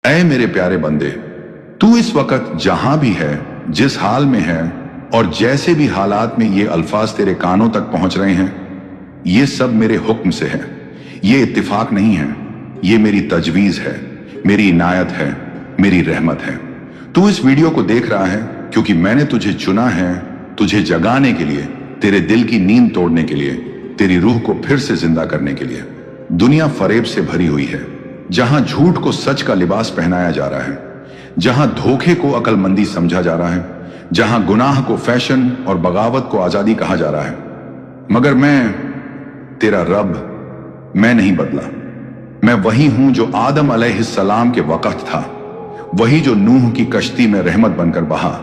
ऐ मेरे प्यारे बंदे, तू इस वक्त जहां भी है, जिस हाल में है और जैसे भी हालात में ये अल्फाज तेरे कानों तक पहुंच रहे हैं, ये सब मेरे हुक्म से है। ये इत्तिफाक नहीं है, ये मेरी तजवीज है, मेरी इनायत है, मेरी रहमत है। तू इस वीडियो को देख रहा है क्योंकि मैंने तुझे चुना है, तुझे जगाने के लिए, तेरे दिल की नींद तोड़ने के लिए, तेरी रूह को फिर से जिंदा करने के लिए। दुनिया फरेब से भरी हुई है, जहां झूठ को सच का लिबास पहनाया जा रहा है, जहां धोखे को अक्लमंदी समझा जा रहा है, जहां गुनाह को फैशन और बगावत को आजादी कहा जा रहा है। मगर मैं, तेरा रब, मैं नहीं बदला। मैं वही हूं जो आदम अलैहिस्सलाम के वक्त था, वही जो नूह की कश्ती में रहमत बनकर बहा,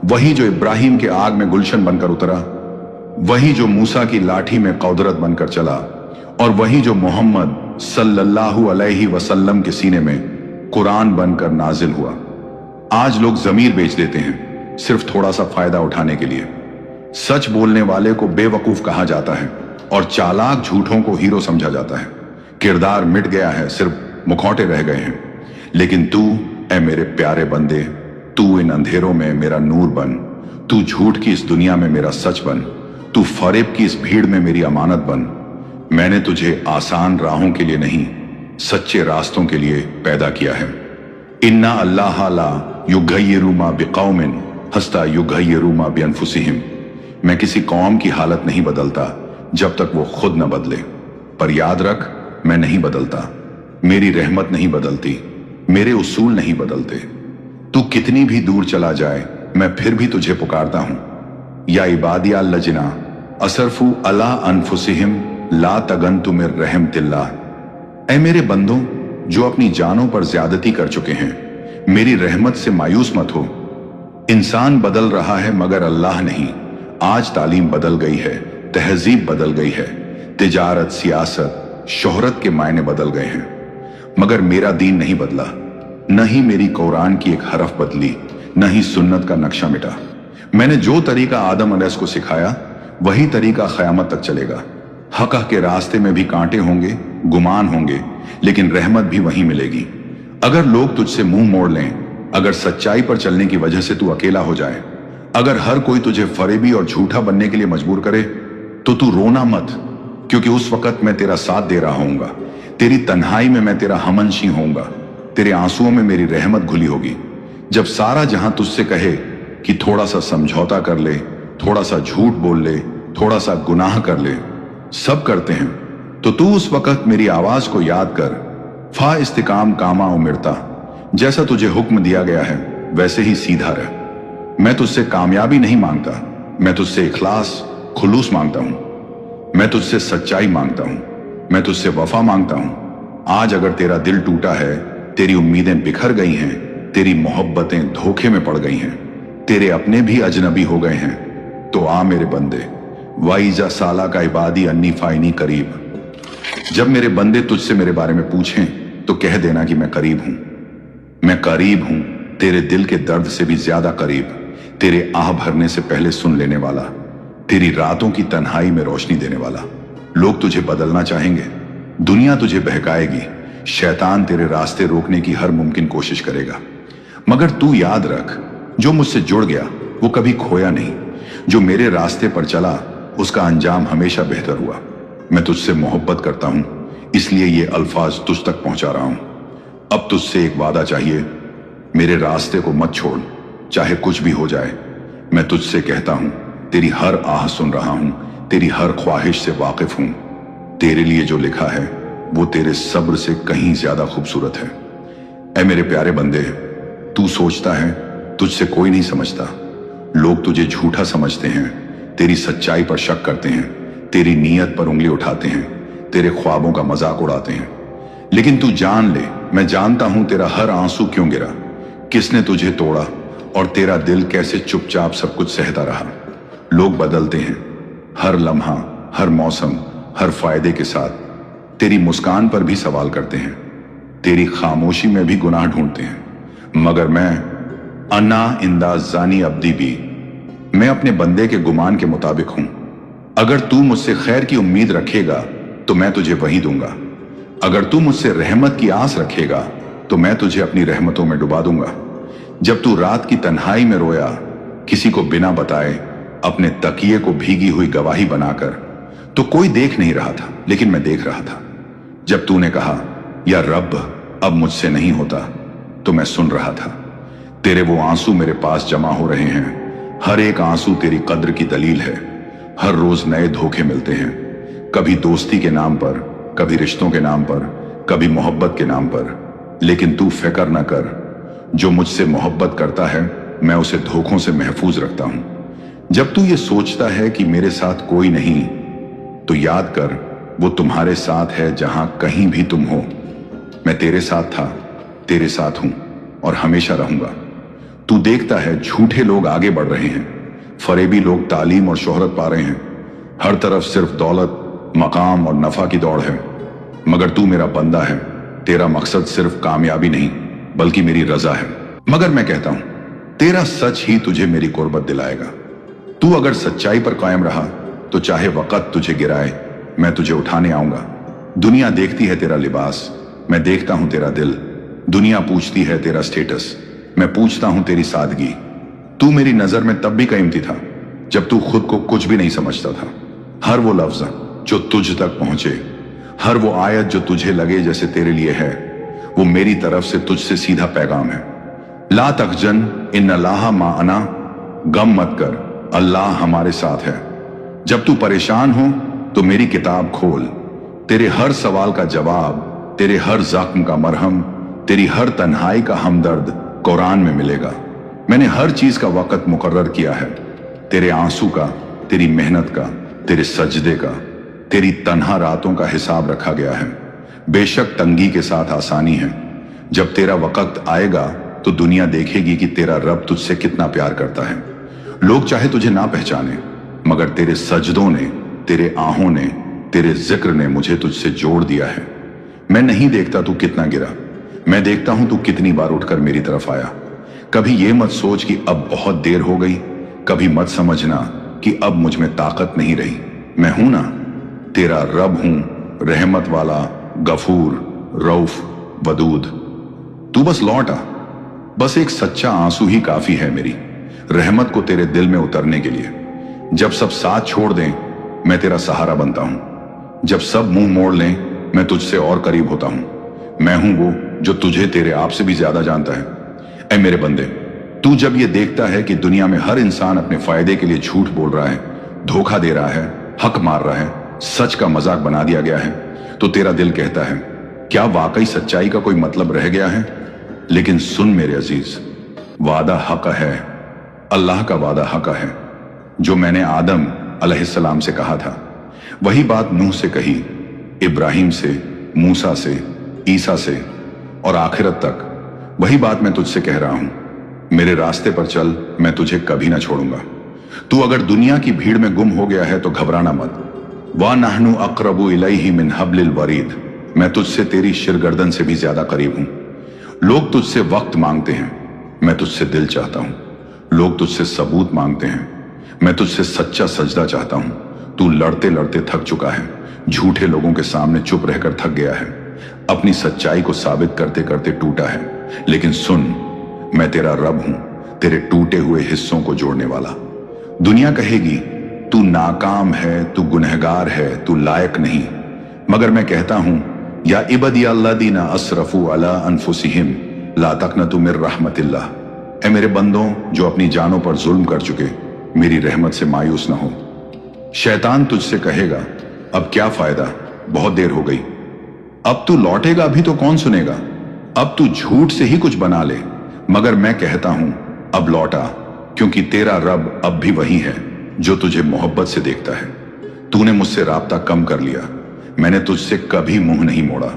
वही जो इब्राहिम के आग में गुलशन बनकर उतरा, वही जो मूसा की लाठी में कौदरत बनकर चला, और वही जो मोहम्मद सल्लल्लाहु अलैहि वसल्लम के सीने में कुरान बनकर नाजिल हुआ। आज लोग जमीर बेच देते हैं सिर्फ थोड़ा सा फायदा उठाने के लिए। सच बोलने वाले को बेवकूफ कहा जाता है और चालाक झूठों को हीरो समझा जाता है। किरदार मिट गया है, सिर्फ मुखौटे रह गए हैं। लेकिन तू, ऐ मेरे प्यारे बंदे, तू इन अंधेरों में मेरा नूर बन, तू झूठ की इस दुनिया में मेरा सच बन, तू फरेब की इस भीड़ में मेरी अमानत बन। मैंने तुझे आसान राहों के लिए नहीं, सच्चे रास्तों के लिए पैदा किया है। इन्ना अल्लाह ला युगय्यिरु मा बिकौमिन हस्ता युगय्यिरु मा बिअनफुसिहिम। मैं किसी कौम की हालत नहीं बदलता जब तक वो खुद न बदले। पर याद रख, मैं नहीं बदलता, मेरी रहमत नहीं बदलती, मेरे उसूल नहीं बदलते। तू कितनी भी दूर चला जाए, मैं फिर भी तुझे पुकारता हूं। या इबादिया लजना असरफू अला अनफुसिहिम ला तगन्तु मिर रहमतिल्लाह। ऐ मेरे बंदों जो अपनी जानों पर ज्यादती कर चुके हैं, मेरी रहमत से मायूस मत हो। इंसान बदल रहा है मगर अल्लाह नहीं। आज तालीम बदल गई है, तहजीब बदल गई है, तिजारत, सियासत, शोहरत के मायने बदल गए हैं, मगर मेरा दीन नहीं बदला। न ही मेरी कुरान की एक हरफ बदली, न ही सुन्नत का नक्शा मिटा। मैंने जो तरीका आदम अलैहिस्सलाम को सिखाया, वही तरीका क़यामत तक चलेगा। हक के रास्ते में भी कांटे होंगे, गुमान होंगे, लेकिन रहमत भी वहीं मिलेगी। अगर लोग तुझसे मुंह मोड़ लें, अगर सच्चाई पर चलने की वजह से तू अकेला हो जाए, अगर हर कोई तुझे फरेबी और झूठा बनने के लिए मजबूर करे, तो तू रोना मत, क्योंकि उस वक्त मैं तेरा साथ दे रहा होऊंगा। तेरी तन्हाई में मैं तेरा हमनशी होऊंगा, तेरे आंसुओं में मेरी रहमत घुली होगी। जब सारा जहां तुझसे कहे कि थोड़ा सा समझौता कर ले, थोड़ा सा झूठ बोल ले, थोड़ा सा गुनाह कर ले, सब करते हैं, तो तू उस वक्त मेरी आवाज को याद कर। फा इस्तिकाम कामा उमिरता, जैसा तुझे हुक्म दिया गया है वैसे ही सीधा रह। मैं तुझसे कामयाबी नहीं मांगता, मैं तुझसे इखलास, खुलूस मांगता हूं। मैं तुझसे सच्चाई मांगता हूं, मैं तुझसे वफा मांगता हूं। आज अगर तेरा दिल टूटा है, तेरी उम्मीदें बिखर गई हैं, तेरी मोहब्बतें धोखे में पड़ गई हैं, तेरे अपने भी अजनबी हो गए हैं, तो आ मेरे बंदे, वाइजा साला का इबादी अन्नी फाइनी करीब। जब मेरे बंदे तुझसे मेरे बारे में पूछें तो कह देना कि मैं करीब हूं। मैं करीब हूं, तेरे दिल के दर्द से भी ज्यादा करीब, तेरे आह भरने से पहले सुन लेने वाला, तेरी रातों की तन्हाई में रोशनी देने वाला। लोग तुझे बदलना चाहेंगे, दुनिया तुझे बहकाएगी, शैतान तेरे रास्ते रोकने की हर मुमकिन कोशिश करेगा, मगर तू याद रख, जो मुझसे जुड़ गया वो कभी खोया नहीं। जो मेरे रास्ते पर चला उसका अंजाम हमेशा बेहतर हुआ। मैं तुझसे मोहब्बत करता हूं, इसलिए ये अल्फाज तुझ तक पहुंचा रहा हूं। अब तुझसे एक वादा चाहिए, मेरे रास्ते को मत छोड़, चाहे कुछ भी हो जाए। मैं तुझसे कहता हूं, तेरी हर आह सुन रहा हूं, तेरी हर ख्वाहिश से वाकिफ हूं। तेरे लिए जो लिखा है वो तेरे सब्र से कहीं ज्यादा खूबसूरत है। ऐ मेरे प्यारे बंदे, तू सोचता है तुझसे कोई नहीं समझता, लोग तुझे झूठा समझते हैं, तेरी सच्चाई पर शक करते हैं, तेरी नीयत पर उंगली उठाते हैं, तेरे ख्वाबों का मजाक उड़ाते हैं। लेकिन तू जान ले, मैं जानता हूं तेरा हर आंसू क्यों गिरा, किसने तुझे तोड़ा और तेरा दिल कैसे चुपचाप सब कुछ सहता रहा। लोग बदलते हैं, हर लम्हा, हर मौसम, हर फायदे के साथ। तेरी मुस्कान पर भी सवाल करते हैं, तेरी खामोशी में भी गुनाह ढूंढते हैं, मगर मैं अन्ना इंदा जानी अब्दी भी, मैं अपने बंदे के गुमान के मुताबिक हूं। अगर तू मुझसे खैर की उम्मीद रखेगा तो मैं तुझे वही दूंगा, अगर तू मुझसे रहमत की आस रखेगा तो मैं तुझे अपनी रहमतों में डुबा दूंगा। जब तू रात की तन्हाई में रोया, किसी को बिना बताए अपने तकिए को भीगी हुई गवाही बनाकर, तो कोई देख नहीं रहा था लेकिन मैं देख रहा था। जब तूने कहा या रब अब मुझसे नहीं होता, तो मैं सुन रहा था। तेरे वो आंसू मेरे पास जमा हो रहे हैं, हर एक आंसू तेरी कद्र की दलील है। हर रोज नए धोखे मिलते हैं, कभी दोस्ती के नाम पर, कभी रिश्तों के नाम पर, कभी मोहब्बत के नाम पर। लेकिन तू फिक्र न कर, जो मुझसे मोहब्बत करता है मैं उसे धोखों से महफूज रखता हूं। जब तू ये सोचता है कि मेरे साथ कोई नहीं, तो याद कर वो तुम्हारे साथ है जहां कहीं भी तुम हो। मैं तेरे साथ था, तेरे साथ हूं और हमेशा रहूंगा। तू देखता है झूठे लोग आगे बढ़ रहे हैं, फरेबी लोग तालीम और शोहरत पा रहे हैं, हर तरफ सिर्फ दौलत, मकाम और नफा की दौड़ है। मगर तू मेरा बंदा है, तेरा मकसद सिर्फ कामयाबी नहीं बल्कि मेरी रजा है। मगर मैं कहता हूं तेरा सच ही तुझे मेरी कुर्बत दिलाएगा। तू अगर सच्चाई पर कायम रहा तो चाहे वक़्त तुझे गिराए, मैं तुझे उठाने आऊंगा। दुनिया देखती है तेरा लिबास, मैं देखता हूं तेरा दिल। दुनिया पूछती है तेरा स्टेटस, मैं पूछता हूं तेरी सादगी। तू मेरी नजर में तब भी कीमती था जब तू खुद को कुछ भी नहीं समझता था। हर वो लफ्ज जो तुझ तक पहुंचे, हर वो आयत जो तुझे लगे जैसे तेरे लिए है, वो मेरी तरफ से तुझसे सीधा पैगाम है। ला तखजन इन्नल्लाह माअना, गम मत कर, अल्लाह हमारे साथ है। जब तू परेशान हो तो मेरी किताब खोल, तेरे हर सवाल का जवाब, तेरे हर जख्म का मरहम, तेरी हर तन्हाई का हमदर्द कुरान में मिलेगा। मैंने हर चीज का वक़्त मुकर्रर किया है, तेरे आंसू का, तेरी मेहनत का, तेरे सजदे का, तेरी तन्हा रातों का हिसाब रखा गया है। बेशक तंगी के साथ आसानी है। जब तेरा वक़्त आएगा तो दुनिया देखेगी कि तेरा रब तुझसे कितना प्यार करता है। लोग चाहे तुझे ना पहचाने, मगर तेरे सजदों ने, तेरे आहों ने, तेरे जिक्र ने मुझे तुझसे जोड़ दिया है। मैं नहीं देखता तू कितना गिरा, मैं देखता हूं तू कितनी बार उठकर मेरी तरफ आया। कभी ये मत सोच कि अब बहुत देर हो गई, कभी मत समझना कि अब मुझ में ताकत नहीं रही। मैं हूं ना, तेरा रब हूं, रहमत वाला, गफूर, रऊफ, वदूद। तू बस लौट आ, बस एक सच्चा आंसू ही काफी है मेरी रहमत को तेरे दिल में उतरने के लिए। जब सब साथ छोड़ दें, मैं तेरा सहारा बनता हूं। जब सब मुंह मोड़ लें, मैं तुझसे और करीब होता हूं। मैं हूं वो जो तुझे तेरे आप से भी ज्यादा जानता है। ऐ मेरे बंदे, तू जब ये देखता है कि दुनिया में हर इंसान अपने फायदे के लिए झूठ बोल रहा है, धोखा दे रहा है, हक मार रहा है, सच का मजाक बना दिया गया है, तो तेरा दिल कहता है क्या वाकई सच्चाई का कोई मतलब रह गया है? लेकिन सुन मेरे अजीज, वादा हक है, अल्लाह का वादा हक है। जो मैंने आदम अलैहिस्सलाम से कहा था, वही बात नूह से कही, इब्राहिम से, मूसा से, ईसा से और आखिरत तक वही बात मैं तुझसे कह रहा हूं। मेरे रास्ते पर चल, मैं तुझे कभी ना छोड़ूंगा। तू अगर दुनिया की भीड़ में गुम हो गया है तो घबराना मत। वा नहनु अक़रबु इलैहि मिन हब्लिल वरीद, मैं तुझसे तेरी शिरगर्दन से भी ज्यादा करीब हूं। लोग तुझसे वक्त मांगते हैं, मैं तुझसे दिल चाहता हूं। लोग तुझसे सबूत मांगते हैं, मैं तुझसे सच्चा सजदा चाहता हूं। तू लड़ते लड़ते थक चुका है, झूठे लोगों के सामने चुप रहकर थक गया है, अपनी सच्चाई को साबित करते करते टूटा है। लेकिन सुन, मैं तेरा रब हूं, तेरे टूटे हुए हिस्सों को जोड़ने वाला। दुनिया कहेगी तू नाकाम है, तू गुनहगार है, तू लायक नहीं, मगर मैं कहता हूं या इबदी अल्लज़ीना असरफू अला अनफुसिहिम ला तक़नतू मिर रहमतिल्लाह। ऐ मेरे बंदों जो अपनी जानों पर जुल्म कर चुके, मेरी रहमत से मायूस ना हो। शैतान तुझसे कहेगा अब क्या फायदा, बहुत देर हो गई, अब तू लौटेगा भी तो कौन सुनेगा, अब तू झूठ से ही कुछ बना ले। मगर मैं कहता हूं अब लौटा, क्योंकि तेरा रब अब भी वही है जो तुझे मोहब्बत से देखता है। तूने मुझसे राब्ता कम कर लिया, मैंने तुझसे कभी मुंह नहीं मोड़ा।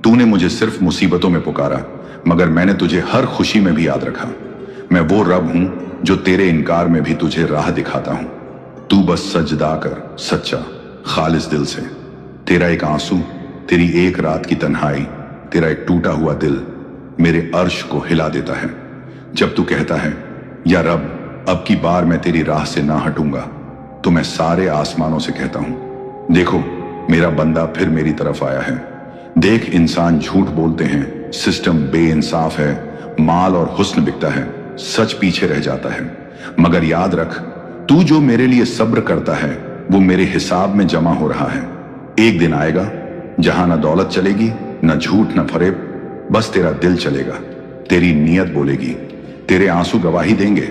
तूने मुझे सिर्फ मुसीबतों में पुकारा, मगर मैंने तुझे हर खुशी में भी याद रखा। मैं वो रब हूं जो तेरे इनकार में भी तुझे राह दिखाता हूं। तू बस सजदा कर, सच्चा खालिस दिल से। तेरा एक आंसू, तेरी एक रात की तन्हाई, तेरा एक टूटा हुआ दिल मेरे अर्श को हिला देता है। जब तू कहता है या रब अब की बार मैं तेरी राह से ना हटूंगा, तो मैं सारे आसमानों से कहता हूं देखो मेरा बंदा फिर मेरी तरफ आया है। देख इंसान झूठ बोलते हैं, सिस्टम बेइंसाफ है, माल और हुस्न बिकता है, सच पीछे रह जाता है। मगर याद रख, तू जो मेरे लिए सब्र करता है वो मेरे हिसाब में जमा हो रहा है। एक दिन आएगा जहां न दौलत चलेगी, न झूठ, न फरेब, बस तेरा दिल चलेगा, तेरी नीयत बोलेगी, तेरे आंसू गवाही देंगे।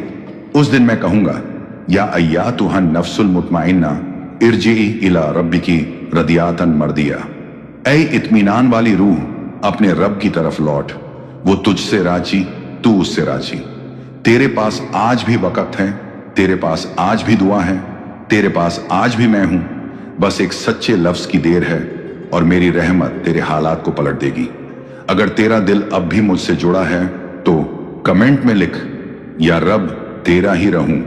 उस दिन मैं कहूंगा, या अय्यातुहा नफ्सुल मुतमइन्ना इरजिई इला रब्बिकी रदियातन मर्दिया। ऐ इत्मीनान वाली रूह, अपने रब की तरफ लौट, वो तुझसे राजी, तू उससे राजी। तेरे पास आज भी वक्त है, तेरे पास आज भी दुआ है, तेरे पास आज भी मैं हूं। बस एक सच्चे लफ्ज की देर है और मेरी रहमत तेरे हालात को पलट देगी। अगर तेरा दिल अब भी मुझसे जुड़ा है तो कमेंट में लिख, या रब तेरा ही रहूं,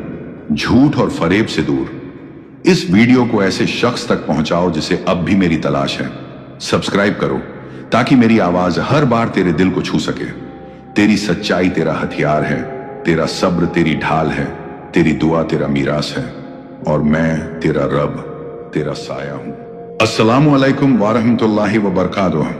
झूठ और फरेब से दूर। इस वीडियो को ऐसे शख्स तक पहुंचाओ जिसे अब भी मेरी तलाश है। सब्सक्राइब करो ताकि मेरी आवाज हर बार तेरे दिल को छू सके। तेरी सच्चाई तेरा हथियार है, तेरा सब्र तेरी ढाल है, तेरी दुआ तेरा मीरास है, और मैं तेरा रब, तेरा साया हूं। अस्सलामु अलैकुम व रहमतुल्लाहि व बरकातुहू।